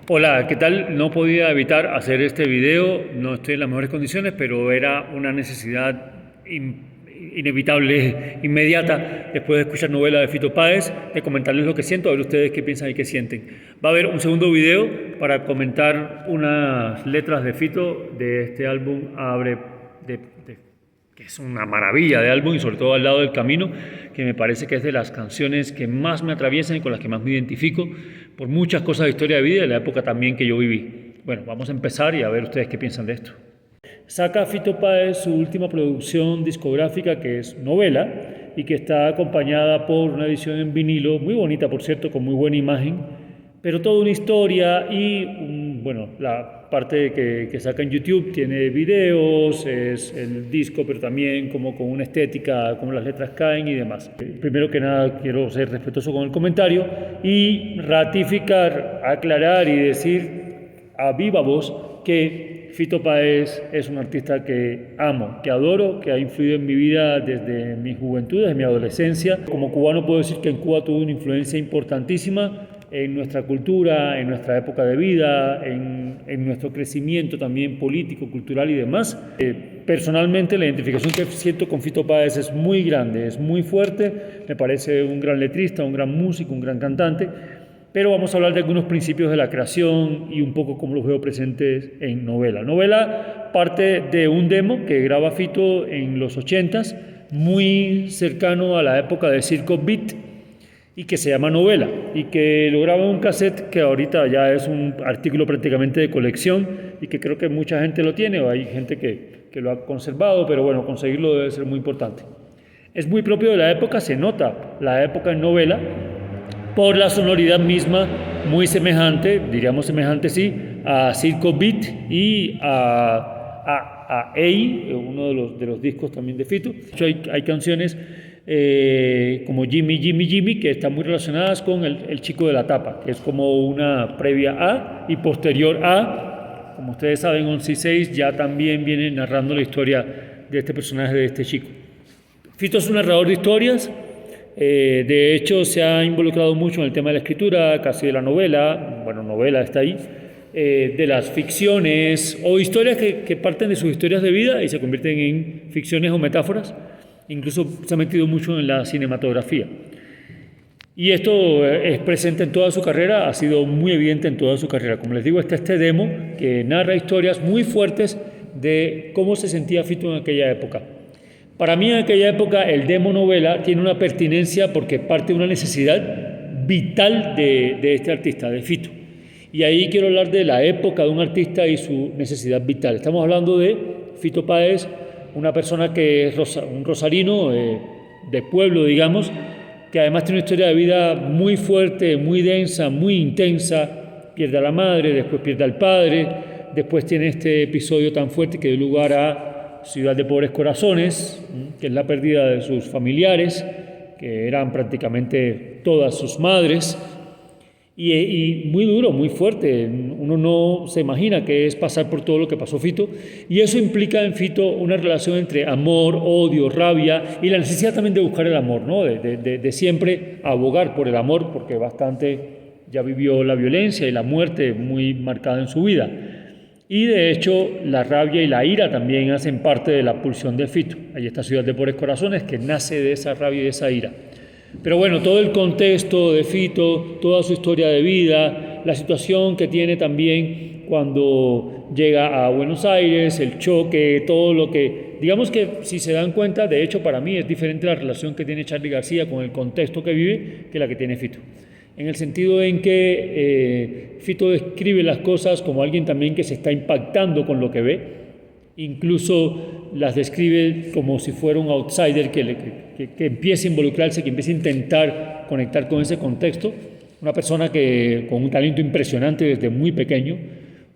Hola, ¿qué tal? No podía evitar hacer este video, no estoy en las mejores condiciones, pero era una necesidad inevitable, inmediata, después de escuchar novela de Fito Páez, de comentarles lo que siento, a ver ustedes qué piensan y qué sienten. Va a haber un segundo video para comentar unas letras de Fito de este álbum Abre, de, de, que es una maravilla de álbum y sobre todo Al lado del camino, que me parece que es de las canciones que más me atraviesan y con las que más me identifico por muchas cosas de historia de vida y de la época también que yo viví. Bueno, vamos a empezar y a ver ustedes qué piensan de esto. Saca Fito Páez su última producción discográfica, que es Novela, y que está acompañada por una edición en vinilo, muy bonita por cierto, con muy buena imagen, pero toda una historia y, bueno, la parte que saca en YouTube tiene videos, es el disco, pero también como con una estética, como las letras caen y demás. Primero que nada quiero ser respetuoso con el comentario y ratificar, aclarar y decir a viva voz que Fito Páez es un artista que amo, que adoro, que ha influido en mi vida desde mi juventud, desde mi adolescencia. Como cubano puedo decir que en Cuba tuvo una influencia importantísima en nuestra cultura, en nuestra época de vida, en nuestro crecimiento también político, cultural y demás. Personalmente la identificación que siento con Fito Páez es muy grande, es muy fuerte, me parece un gran letrista, un gran músico, un gran cantante, pero vamos a hablar de algunos principios de la creación y un poco cómo los veo presentes en Novela. Novela parte de un demo que graba Fito en los 80s, muy cercano a la época de Circo Beat, y que se llama Novela, y que lo graba en un cassette que ahorita ya es un artículo prácticamente de colección y que creo que mucha gente lo tiene, o hay gente que lo ha conservado, pero bueno, conseguirlo debe ser muy importante. Es muy propio de la época, se nota la época en Novela, por la sonoridad misma, muy semejante, diríamos semejante sí, a Circo Beat y a EI, uno de los discos también de Fito. De hecho, hay canciones como Jimmy, Jimmy, Jimmy, que están muy relacionadas con el chico de la tapa, que es como una previa a y posterior a. Como ustedes saben, 11 y 6 ya también viene narrando la historia de este personaje, de este chico. Fito es un narrador de historias. De hecho, se ha involucrado mucho en el tema de la escritura, casi de la novela, bueno, novela está ahí, de las ficciones o historias que parten de sus historias de vida y se convierten en ficciones o metáforas. Incluso se ha metido mucho en la cinematografía. Y esto es presente en toda su carrera, ha sido muy evidente en toda su carrera. Como les digo, está este demo que narra historias muy fuertes de cómo se sentía Fito en aquella época. Para mí en aquella época el demo novela tiene una pertinencia porque parte de una necesidad vital de este artista, de Fito. Y ahí quiero hablar de la época de un artista y su necesidad vital. Estamos hablando de Fito Páez, una persona que es un rosarino de pueblo, digamos, que además tiene una historia de vida muy fuerte, muy densa, muy intensa. Pierde a la madre, después pierde al padre, después tiene este episodio tan fuerte que dio lugar a Ciudad de Pobres Corazones, que es la pérdida de sus familiares, que eran prácticamente todas sus madres, y muy duro, muy fuerte. Uno no se imagina que es pasar por todo lo que pasó Fito, y eso implica en Fito una relación entre amor, odio, rabia, y la necesidad también de buscar el amor, ¿no? de siempre abogar por el amor, porque bastante ya vivió la violencia y la muerte muy marcada en su vida. Y de hecho la rabia y la ira también hacen parte de la pulsión de Fito. Hay esta Ciudad de Pobres Corazones que nace de esa rabia y de esa ira. Pero bueno, todo el contexto de Fito, toda su historia de vida, la situación que tiene también cuando llega a Buenos Aires, el choque, todo lo que, digamos que si se dan cuenta, de hecho para mí es diferente la relación que tiene Charly García con el contexto que vive que la que tiene Fito. En el sentido en que Fito describe las cosas como alguien también que se está impactando con lo que ve, incluso las describe como si fuera un outsider que empiece a involucrarse, que empiece a intentar conectar con ese contexto, una persona que con un talento impresionante desde muy pequeño,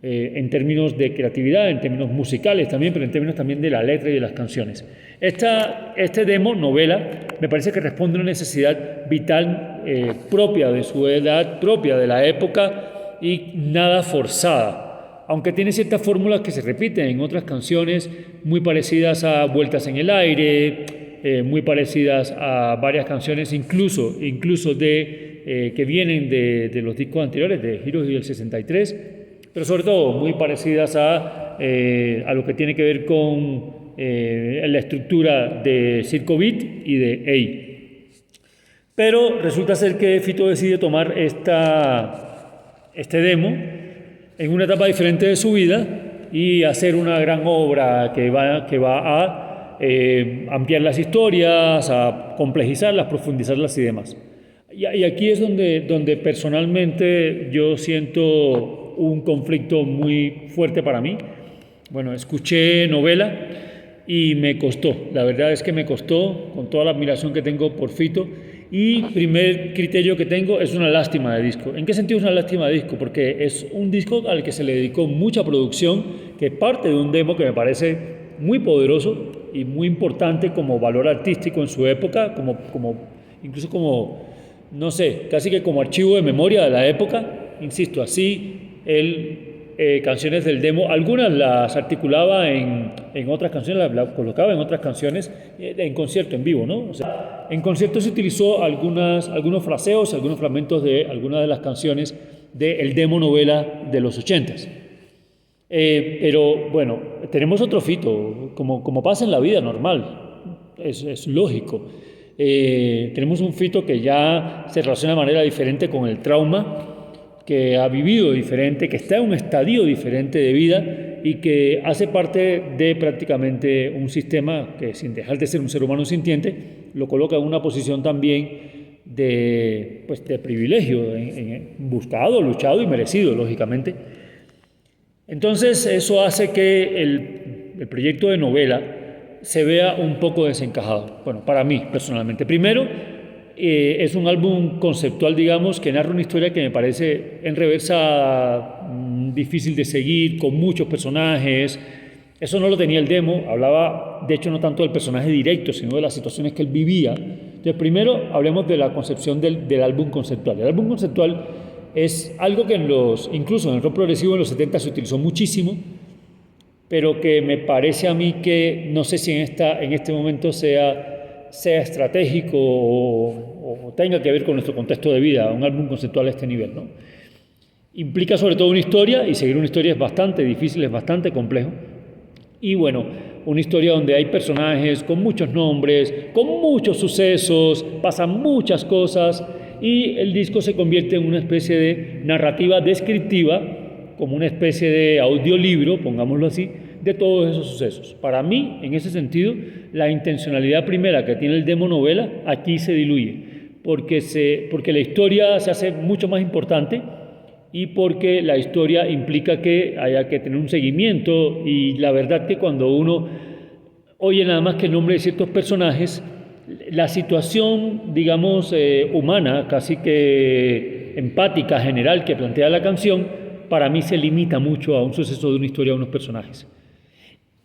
en términos de creatividad, en términos musicales también, pero en términos también de la letra y de las canciones. Este demo, novela, me parece que responde a una necesidad vital propia de su edad, propia de la época y nada forzada, aunque tiene ciertas fórmulas que se repiten en otras canciones muy parecidas a Vueltas en el Aire, muy parecidas a varias canciones, incluso de que vienen de los discos anteriores, de Heroes y el 63, pero sobre todo muy parecidas a lo que tiene que ver con la estructura de Circo Beat y de EI. Pero resulta ser que Fito decide tomar este demo en una etapa diferente de su vida y hacer una gran obra que va a ampliar las historias, a complejizarlas, profundizarlas y demás. Y aquí es donde personalmente yo siento un conflicto muy fuerte para mí. Bueno, escuché Novela y me costó, la verdad es que me costó, con toda la admiración que tengo por Fito. Y primer criterio que tengo, es una lástima de disco. ¿En qué sentido es una lástima de disco? Porque es un disco al que se le dedicó mucha producción, que parte de un demo que me parece muy poderoso y muy importante como valor artístico en su época, incluso como, no sé, casi que como archivo de memoria de la época. Insisto, así él canciones del demo, algunas las articulaba en otras canciones, las colocaba en otras canciones en concierto, en vivo, ¿no? O sea, en concierto se utilizó algunos fraseos, algunos fragmentos de algunas de las canciones del demo Novela de los 80s. Pero bueno, tenemos otro Fito, como pasa en la vida normal, es lógico. Tenemos un Fito que ya se relaciona de manera diferente con el trauma, que ha vivido diferente, que está en un estadio diferente de vida y que hace parte de prácticamente un sistema que, sin dejar de ser un ser humano sintiente, lo coloca en una posición también de privilegio, buscado, luchado y merecido, lógicamente. Entonces eso hace que el proyecto de Novela se vea un poco desencajado, bueno, para mí personalmente. Primero, es un álbum conceptual, digamos, que narra una historia que me parece enrevesada, difícil de seguir, con muchos personajes. Eso no lo tenía el demo, hablaba de hecho no tanto del personaje directo, sino de las situaciones que él vivía. Entonces, primero hablemos de la concepción del álbum conceptual. El álbum conceptual es algo que incluso en el rock progresivo en los 70 se utilizó muchísimo, pero que me parece a mí que no sé si en este momento sea estratégico o tenga que ver con nuestro contexto de vida, un álbum conceptual a este nivel, ¿no? Implica sobre todo una historia, y seguir una historia es bastante difícil, es bastante complejo. Y bueno, una historia donde hay personajes con muchos nombres, con muchos sucesos, pasan muchas cosas, y el disco se convierte en una especie de narrativa descriptiva, como una especie de audiolibro, pongámoslo así, de todos esos sucesos. Para mí, en ese sentido, la intencionalidad primera que tiene el demo Novela aquí se diluye, porque la historia se hace mucho más importante y porque la historia implica que haya que tener un seguimiento, y la verdad que cuando uno oye nada más que el nombre de ciertos personajes, la situación, digamos, humana, casi que empática, general, que plantea la canción, para mí se limita mucho a un suceso de una historia, a unos personajes.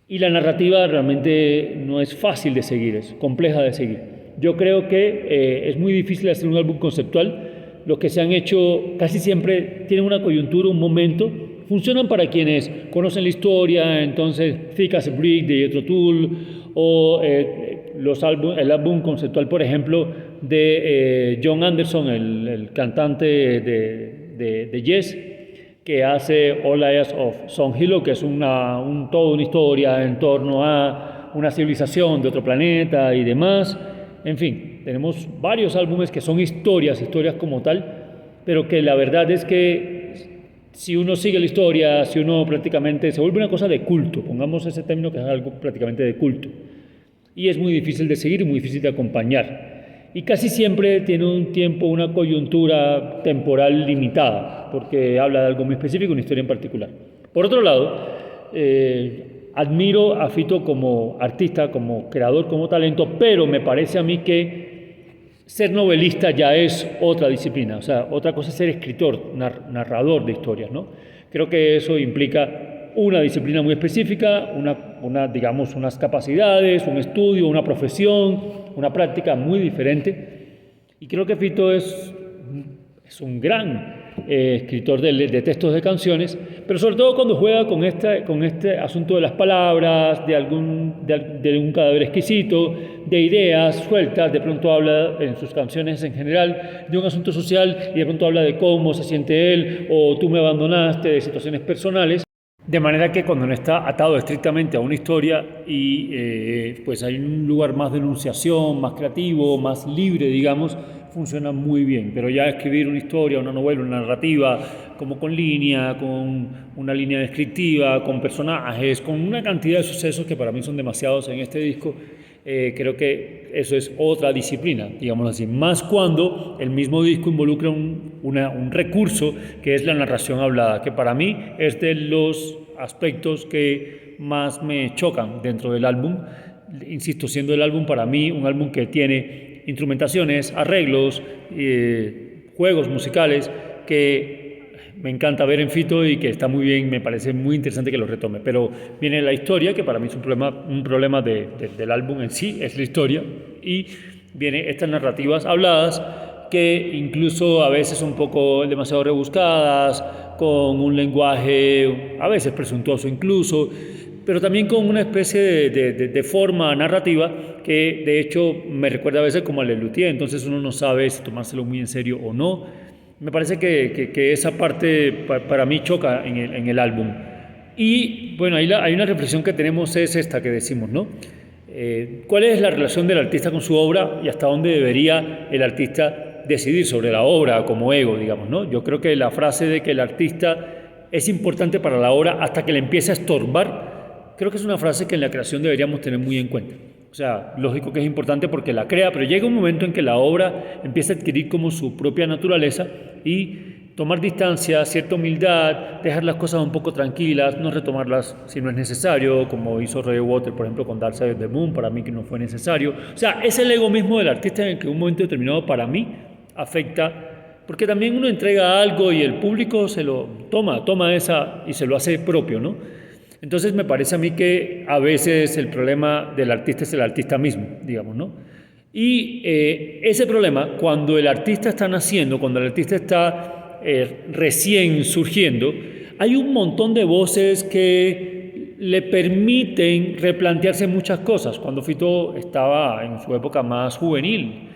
Y la narrativa realmente no es fácil de seguir, es compleja de seguir. Yo creo que es muy difícil hacer un álbum conceptual. Los que se han hecho casi siempre tienen una coyuntura, un momento. Funcionan para quienes conocen la historia, entonces Thick as a Brick de Jethro Tull, o el álbum conceptual, por ejemplo, de John Anderson, el cantante de Yes, que hace All Liars of Son Hilo, que es toda una historia en torno a una civilización de otro planeta y demás. En fin, tenemos varios álbumes que son historias como tal, pero que la verdad es que si uno sigue la historia, si uno prácticamente se vuelve una cosa de culto, pongamos ese término, que es algo prácticamente de culto, y es muy difícil de seguir y muy difícil de acompañar. Y casi siempre tiene un tiempo, una coyuntura temporal limitada, porque habla de algo muy específico, una historia en particular. Por otro lado, admiro a Fito como artista, como creador, como talento, pero me parece a mí que ser novelista ya es otra disciplina. O sea, otra cosa es ser escritor, narrador de historias, ¿no? Creo que eso implica una disciplina muy específica, digamos, unas capacidades, un estudio, una profesión, una práctica muy diferente. Y creo que Fito es un gran escritor de textos de canciones, pero sobre todo cuando juega con este asunto de las palabras, de un cadáver exquisito, de ideas sueltas, de pronto habla en sus canciones en general de un asunto social y de pronto habla de cómo se siente él o tú me abandonaste, de situaciones personales. De manera que cuando no está atado estrictamente a una historia y pues hay un lugar más de enunciación, más creativo, más libre, digamos, funciona muy bien. Pero ya escribir una historia, una novela, una narrativa, como con línea, con una línea descriptiva, con personajes, con una cantidad de sucesos que para mí son demasiados en este disco, creo que eso es otra disciplina, digámoslo así. Más cuando el mismo disco involucra un recurso que es la narración hablada, que para mí es de los aspectos que más me chocan dentro del álbum. Insisto, siendo el álbum para mí un álbum que tiene instrumentaciones, arreglos, juegos musicales que me encanta ver en Fito y que está muy bien, me parece muy interesante que lo retome. Pero viene la historia, que para mí es un problema del álbum en sí, es la historia, y viene estas narrativas habladas que incluso a veces son un poco demasiado rebuscadas, con un lenguaje a veces presuntuoso incluso, pero también con una especie de forma narrativa que de hecho me recuerda a veces como a Lelutier, entonces uno no sabe si tomárselo muy en serio o no. Me parece que esa parte para mí choca en el álbum. Y bueno, hay una reflexión que tenemos, es esta que decimos, ¿no? ¿Cuál es la relación del artista con su obra y hasta dónde debería el artista decidir sobre la obra como ego, digamos, ¿no? Yo creo que la frase de que el artista es importante para la obra hasta que le empiece a estorbar, creo que es una frase que en la creación deberíamos tener muy en cuenta. O sea, lógico que es importante porque la crea, pero llega un momento en que la obra empieza a adquirir como su propia naturaleza y tomar distancia, cierta humildad, dejar las cosas un poco tranquilas, no retomarlas si no es necesario, como hizo Roger Waters, por ejemplo, con Dark Side of the Moon, para mí que no fue necesario. O sea, es el ego mismo del artista en el que en un momento determinado para mí afecta, porque también uno entrega algo y el público se lo toma esa y se lo hace propio, ¿no? Entonces me parece a mí que a veces el problema del artista es el artista mismo, digamos, ¿no? Y ese problema, cuando el artista está naciendo, cuando el artista está recién surgiendo, hay un montón de voces que le permiten replantearse muchas cosas. Cuando Fito estaba en su época más juvenil,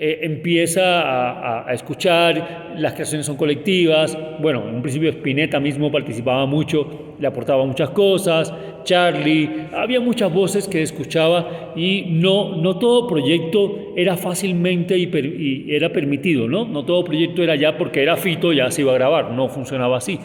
empieza a escuchar, las creaciones son colectivas, bueno, en un principio Spinetta mismo participaba mucho, le aportaba muchas cosas, Charlie, había muchas voces que escuchaba y no todo proyecto era fácilmente y era permitido, ¿no? No todo proyecto era ya porque era Fito, ya se iba a grabar, no funcionaba así.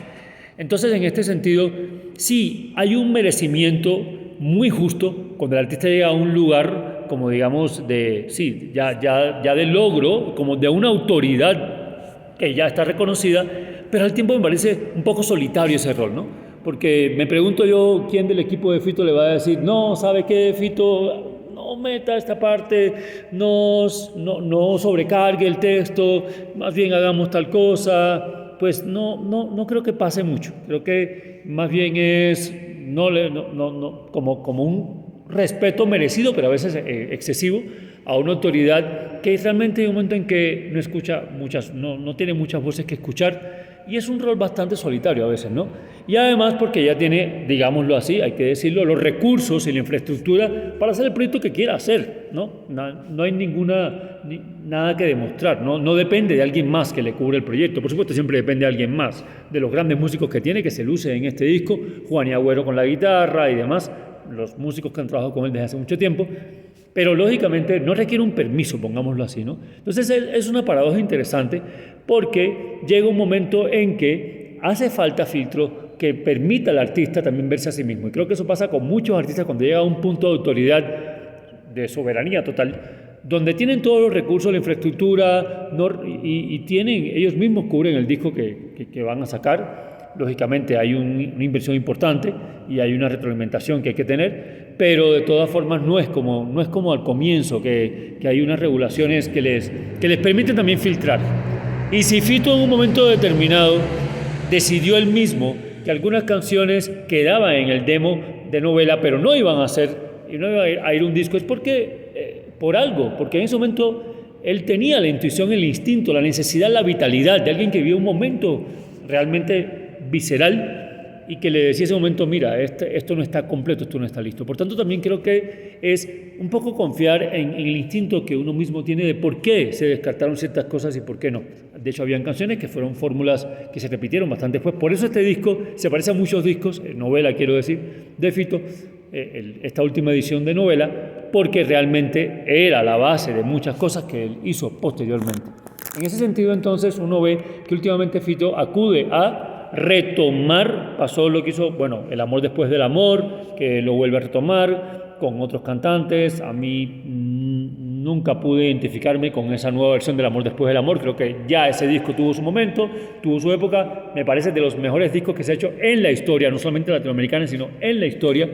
Entonces, en este sentido, sí, hay un merecimiento muy justo cuando el artista llega a un lugar como digamos ya de logro, como de una autoridad que ya está reconocida, pero al tiempo me parece un poco solitario ese rol, ¿no? Porque me pregunto yo quién del equipo de Fito le va a decir, no, ¿sabe qué, Fito? No meta esta parte, no sobrecargue el texto, más bien hagamos tal cosa. Pues no creo que pase mucho. Creo que más bien es como un respeto merecido, pero a veces excesivo, a una autoridad que realmente hay un momento en que no escucha no tiene muchas voces que escuchar y es un rol bastante solitario a veces, ¿no? Y además porque ya tiene, digámoslo así, hay que decirlo, los recursos y la infraestructura para hacer el proyecto que quiera hacer, ¿no? No hay nada que demostrar, no depende de alguien más que le cubra el proyecto, por supuesto siempre depende de alguien más, de los grandes músicos que tiene, que se luce en este disco, Juan y Agüero con la guitarra y demás, los músicos que han trabajado con él desde hace mucho tiempo, pero lógicamente no requiere un permiso, pongámoslo así, ¿no? Entonces es una paradoja interesante porque llega un momento en que hace falta filtro que permita al artista también verse a sí mismo. Y creo que eso pasa con muchos artistas cuando llega a un punto de autoridad, de soberanía total, donde tienen todos los recursos, la infraestructura y tienen, ellos mismos cubren el disco que van a sacar. Lógicamente hay una inversión importante y hay una retroalimentación que hay que tener, pero de todas formas no es como al comienzo, que hay unas regulaciones que les permiten también filtrar. Y si Fito en un momento determinado decidió él mismo que algunas canciones quedaban en el demo de novela, pero no iban a ser, y no iba a ir un disco, es por algo, porque en ese momento él tenía la intuición, el instinto, la necesidad, la vitalidad de alguien que vivió un momento realmente visceral y que le decía en ese momento, mira, esto no está completo, esto no está listo. Por tanto, también creo que es un poco confiar en el instinto que uno mismo tiene de por qué se descartaron ciertas cosas y por qué no. De hecho, habían canciones que fueron fórmulas que se repitieron bastante después. Por eso este disco se parece a muchos discos, novela quiero decir, de Fito, esta última edición de novela, porque realmente era la base de muchas cosas que él hizo posteriormente. En ese sentido, entonces, uno ve que últimamente Fito acude a retomar, pasó lo que hizo, bueno, El amor después del amor, que lo vuelve a retomar con otros cantantes. A mí nunca pude identificarme con esa nueva versión del amor después del amor. Creo que ya ese disco tuvo su momento, tuvo su época. Me parece de los mejores discos que se ha hecho en la historia, no solamente latinoamericana, sino en la historia,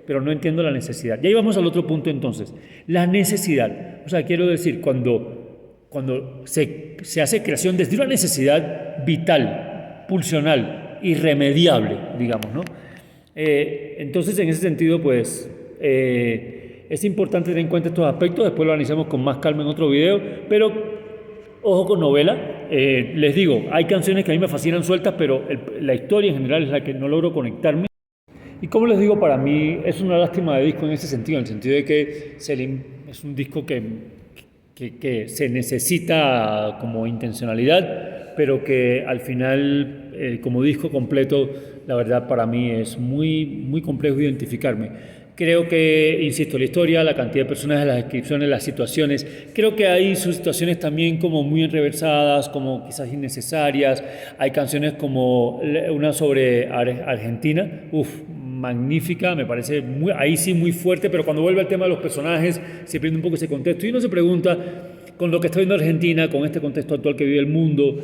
pero no entiendo la necesidad. Y ahí vamos al otro punto entonces, la necesidad. O sea, quiero decir, cuando se hace creación desde una necesidad vital, pulsional, irremediable, digamos, ¿no? Entonces, en ese sentido, pues, es importante tener en cuenta estos aspectos. Después lo analizamos con más calma en otro video, pero ojo con novela. Les digo, hay canciones que a mí me fascinan sueltas, pero la historia en general es la que no logro conectarme. Y como les digo, para mí es una lástima de disco en ese sentido, en el sentido de que es un disco que se necesita como intencionalidad, pero que al final, como disco completo, la verdad para mí es muy, muy complejo identificarme. Creo que, insisto, la historia, la cantidad de personajes, las descripciones, las situaciones, creo que hay sus situaciones también como muy enreversadas, como quizás innecesarias. Hay canciones como una sobre Argentina, magnífica, me parece ahí sí muy fuerte, pero cuando vuelve al tema de los personajes se pierde un poco ese contexto y uno se pregunta, con lo que está viendo Argentina, con este contexto actual que vive el mundo,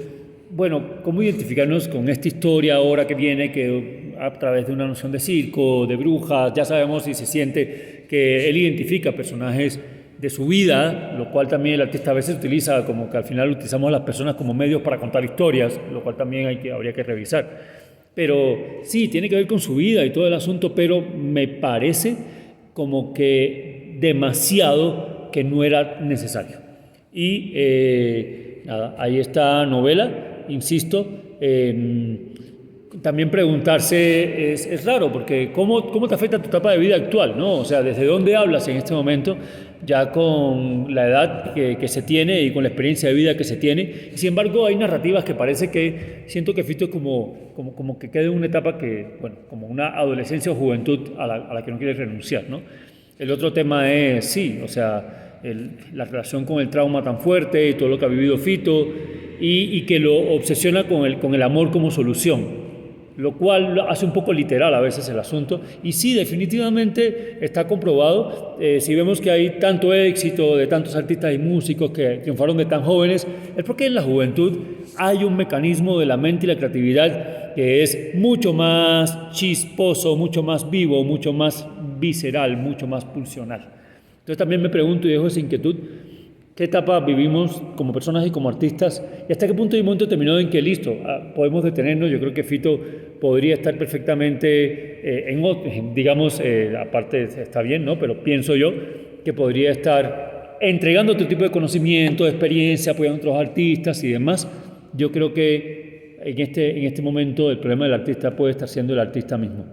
bueno, ¿cómo identificarnos con esta historia ahora que viene, que a través de una noción de circo, de brujas, ya sabemos y se siente que él identifica personajes de su vida, lo cual también el artista a veces utiliza, como que al final utilizamos a las personas como medios para contar historias, lo cual también habría que revisar. Pero sí, tiene que ver con su vida y todo el asunto, pero me parece como que demasiado que no era necesario. Y nada, ahí está novela, insisto. También preguntarse es raro, porque ¿cómo te afecta tu etapa de vida actual, ¿no? O sea, ¿desde dónde hablas en este momento, ya con la edad que se tiene y con la experiencia de vida que se tiene? Y sin embargo, hay narrativas que parece que siento que Fito es como que queda en una etapa que, bueno, como una adolescencia o juventud a la que no quiere renunciar, ¿no? El otro tema es, sí, o sea, la relación con el trauma tan fuerte y todo lo que ha vivido Fito y que lo obsesiona con el amor como solución, lo cual hace un poco literal a veces el asunto. Y sí, definitivamente está comprobado. Si vemos que hay tanto éxito de tantos artistas y músicos que triunfaron de tan jóvenes, es porque en la juventud hay un mecanismo de la mente y la creatividad que es mucho más chisposo, mucho más vivo, mucho más visceral, mucho más pulsional. Entonces también me pregunto y dejo esa inquietud, ¿qué etapa vivimos como personas y como artistas? ¿Y hasta qué punto y momento terminó en que listo, podemos detenernos? Yo creo que Fito podría estar perfectamente digamos, aparte está bien, ¿no? Pero pienso yo que podría estar entregando otro tipo de conocimiento, de experiencia, apoyando a otros artistas y demás. Yo creo que en este momento el problema del artista puede estar siendo el artista mismo.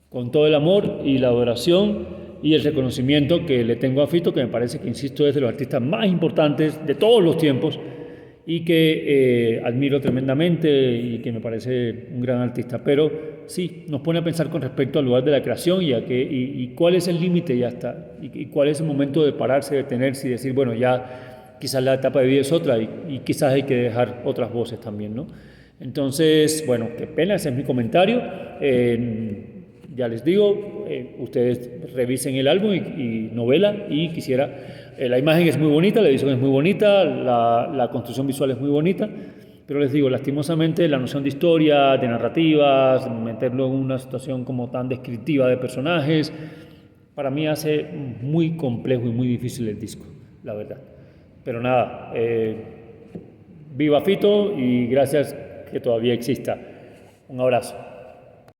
Con todo el amor y la adoración y el reconocimiento que le tengo a Fito, que me parece que, insisto, es de los artistas más importantes de todos los tiempos y que admiro tremendamente y que me parece un gran artista. Pero sí, nos pone a pensar con respecto al lugar de la creación y cuál es el límite ya está, y cuál es el momento de pararse, detenerse y decir, bueno, ya quizás la etapa de vida es otra y quizás hay que dejar otras voces también, ¿no? Entonces, bueno, qué pena, ese es mi comentario. Ya les digo, ustedes revisen el álbum y novela y quisiera, la imagen es muy bonita, la edición es muy bonita, la construcción visual es muy bonita, pero les digo, lastimosamente la noción de historia, de narrativas, meterlo en una situación como tan descriptiva de personajes, para mí hace muy complejo y muy difícil el disco, la verdad. Pero nada, viva Fito y gracias que todavía exista. Un abrazo.